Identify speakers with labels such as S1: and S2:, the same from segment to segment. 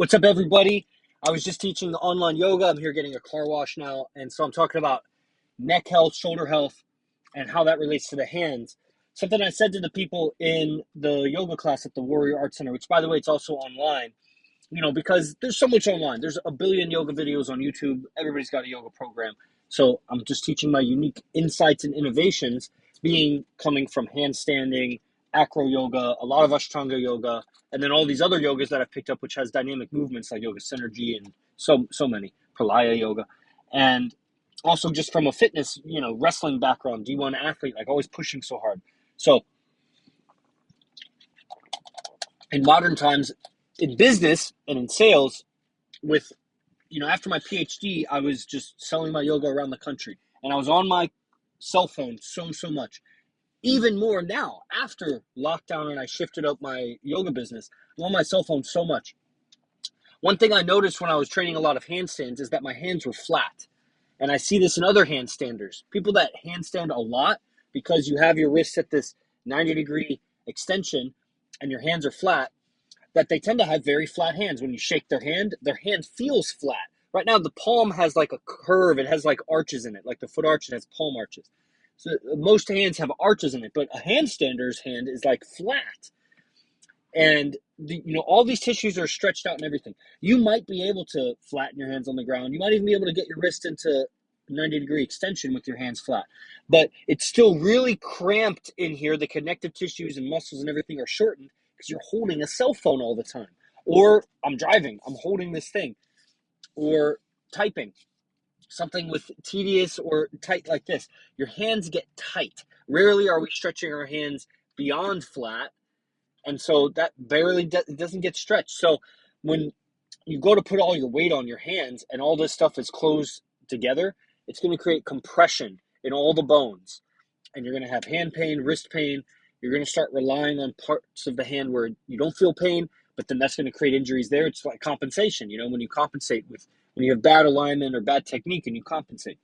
S1: What's up, everybody? I was just teaching the online yoga. I'm here getting a car wash now. And so I'm talking about neck health, shoulder health, and how that relates to the hands. Something I said to the people in the yoga class at the Warrior Art Center, which, by the way, it's also online, because there's so much online. There's a billion yoga videos on YouTube. Everybody's got a yoga program. So I'm just teaching my unique insights and innovations coming from handstanding, acro yoga, a lot of Ashtanga yoga, and then all these other yogas that I've picked up, which has dynamic movements like Yoga Synergy and so many, Pralaya yoga. And also just from a fitness, wrestling background, D1 athlete, like always pushing so hard. So in modern times, in business and in sales, with after my PhD, I was just selling my yoga around the country, and I was on my cell phone so much. Even more now after lockdown, and I shifted up my yoga business. I'm on my cell phone so much. One thing I noticed when I was training a lot of handstands is that my hands were flat, and I see this in other handstanders. People that handstand a lot because you have your wrists at this 90-degree extension, and your hands are flat, that they tend to have very flat hands. When you shake their hand feels flat. Right now, the palm has like a curve. It has like arches in it, like the foot arch, it has palm arches. So most hands have arches in it, but a handstander's hand is like flat. And all these tissues are stretched out and everything. You might be able to flatten your hands on the ground. You might even be able to get your wrist into 90-degree extension with your hands flat. But it's still really cramped in here. The connective tissues and muscles and everything are shortened because you're holding a cell phone all the time. Or I'm driving, I'm holding this thing. Or typing. Something with tedious or tight like this. Your hands get tight. Rarely are we stretching our hands beyond flat. And so that barely doesn't get stretched. So when you go to put all your weight on your hands and all this stuff is closed together, it's going to create compression in all the bones. And you're going to have hand pain, wrist pain. You're going to start relying on parts of the hand where you don't feel pain, but then that's going to create injuries there. It's like compensation. When you compensate when you have bad alignment or bad technique and you compensate.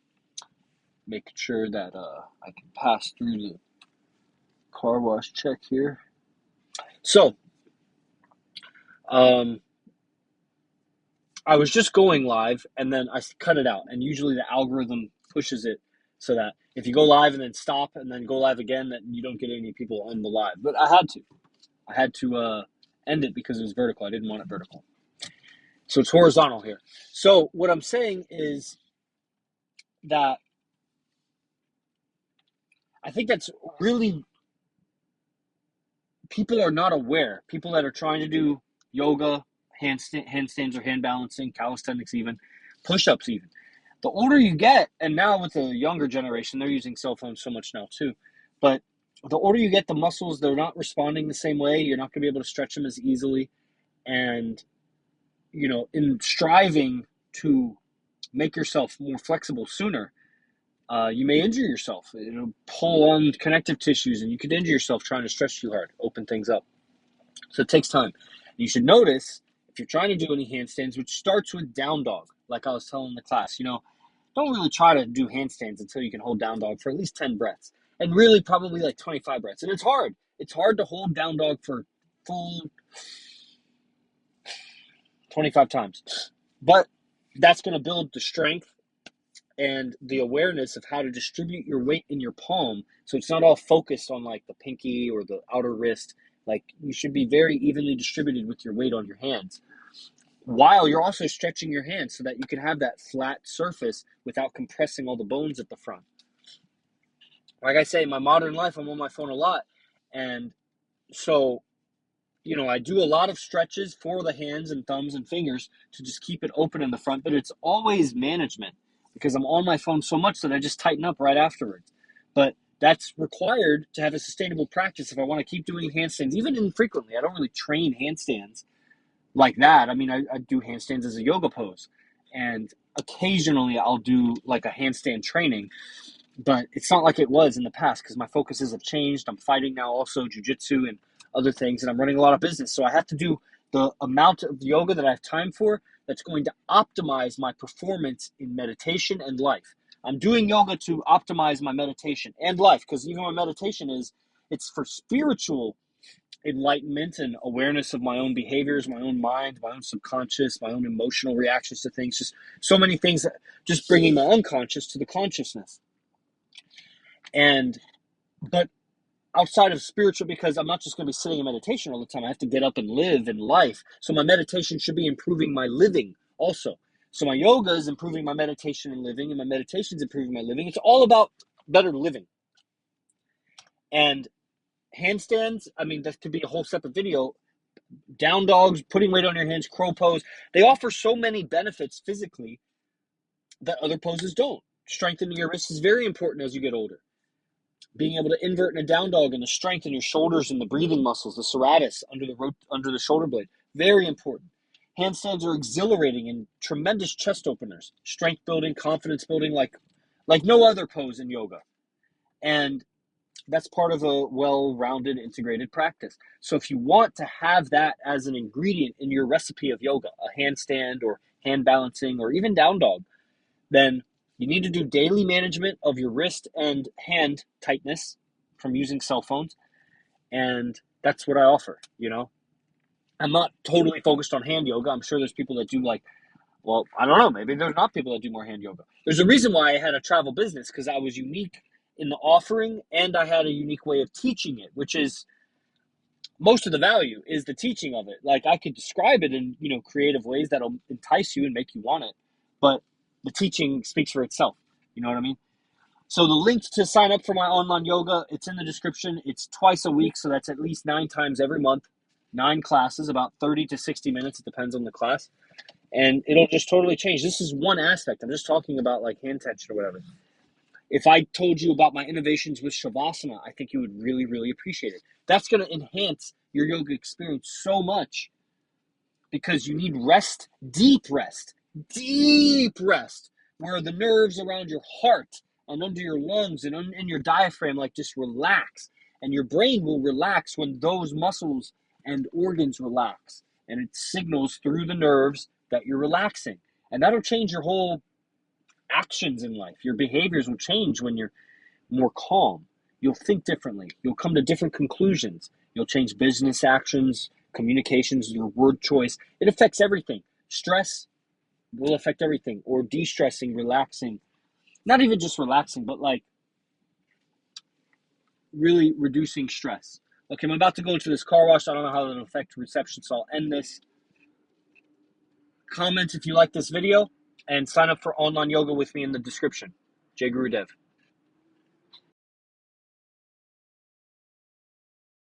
S1: Making sure that I can pass through the car wash check here. So, I was just going live and then I cut it out. And usually the algorithm pushes it so that if you go live and then stop and then go live again, that you don't get any people on the live. But I had to end it because it was vertical. I didn't want it vertical. So it's horizontal here. So what I'm saying is that I think that's really, people are not aware. People that are trying to do yoga, handstands or hand balancing, calisthenics even, push-ups even. The older you get, and now with the younger generation, they're using cell phones so much now too, but the older you get, the muscles, they're not responding the same way. You're not going to be able to stretch them as easily. And, in striving to make yourself more flexible sooner, you may injure yourself. It'll pull on connective tissues, and you could injure yourself trying to stretch too hard, open things up. So it takes time. You should notice if you're trying to do any handstands, which starts with down dog, like I was telling the class, don't really try to do handstands until you can hold down dog for at least 10 breaths. And really probably like 25 breaths. And it's hard. It's hard to hold down dog for full 25 times. But that's going to build the strength and the awareness of how to distribute your weight in your palm, so it's not all focused on like the pinky or the outer wrist. Like, you should be very evenly distributed with your weight on your hands, while you're also stretching your hands so that you can have that flat surface without compressing all the bones at the front. Like I say, in my modern life, I'm on my phone a lot, and so I do a lot of stretches for the hands and thumbs and fingers to just keep it open in the front, but it's always management because I'm on my phone so much that I just tighten up right afterwards. But that's required to have a sustainable practice if I want to keep doing handstands, even infrequently. I don't really train handstands like that. I mean, I do handstands as a yoga pose, and occasionally I'll do like a handstand training, but it's not like it was in the past because my focuses have changed. I'm fighting now also jujitsu and other things, and I'm running a lot of business. So I have to do the amount of yoga that I have time for that's going to optimize my performance in meditation and life. I'm doing yoga to optimize my meditation and life, because even my meditation it's for spiritual enlightenment and awareness of my own behaviors, my own mind, my own subconscious, my own emotional reactions to things, just so many things, that just bringing my unconscious to the consciousness. And, but outside of spiritual, because I'm not just going to be sitting in meditation all the time. I have to get up and live in life. So my meditation should be improving my living also. So my yoga is improving my meditation and living, and my meditation is improving my living. It's all about better living. And handstands, I mean, that could be a whole separate video. Down dogs, putting weight on your hands, crow pose, they offer so many benefits physically that other poses don't. Strengthening your wrists is very important as you get older. Being able to invert in a down dog and the strength in your shoulders and the breathing muscles, the serratus under the shoulder blade, very important. Handstands are exhilarating and tremendous chest openers, strength building, confidence building, like no other pose in yoga. And that's part of a well-rounded integrated practice. So if you want to have that as an ingredient in your recipe of yoga, a handstand or hand balancing or even down dog, then you need to do daily management of your wrist and hand tightness from using cell phones. And that's what I offer, you know. I'm not totally focused on hand yoga. I'm sure there's people that do well, I don't know, maybe there's not people that do more hand yoga. There's a reason why I had a travel business, because I was unique in the offering and I had a unique way of teaching it, which is most of the value is the teaching of it. Like, I could describe it in, creative ways that'll entice you and make you want it, but the teaching speaks for itself. You know what I mean? So the link to sign up for my online yoga, it's in the description. It's twice a week, so that's at least 9 times every month. 9 classes, about 30 to 60 minutes. It depends on the class. And it'll just totally change. This is one aspect. I'm just talking about like hand tension or whatever. If I told you about my innovations with Shavasana, I think you would really, really appreciate it. That's going to enhance your yoga experience so much, because you need rest, deep rest, where the nerves around your heart and under your lungs and in your diaphragm just relax. And your brain will relax when those muscles and organs relax. And it signals through the nerves that you're relaxing. And that'll change your whole actions in life. Your behaviors will change when you're more calm. You'll think differently. You'll come to different conclusions. You'll change business actions, communications, your word choice. It affects everything. Stress will affect everything, or de-stressing, relaxing. Not even just relaxing, but really reducing stress. Okay, I'm about to go into this car wash. I don't know how that'll affect reception, so I'll end this. Comment if you like this video, and sign up for online yoga with me in the description. Jay Gurudev.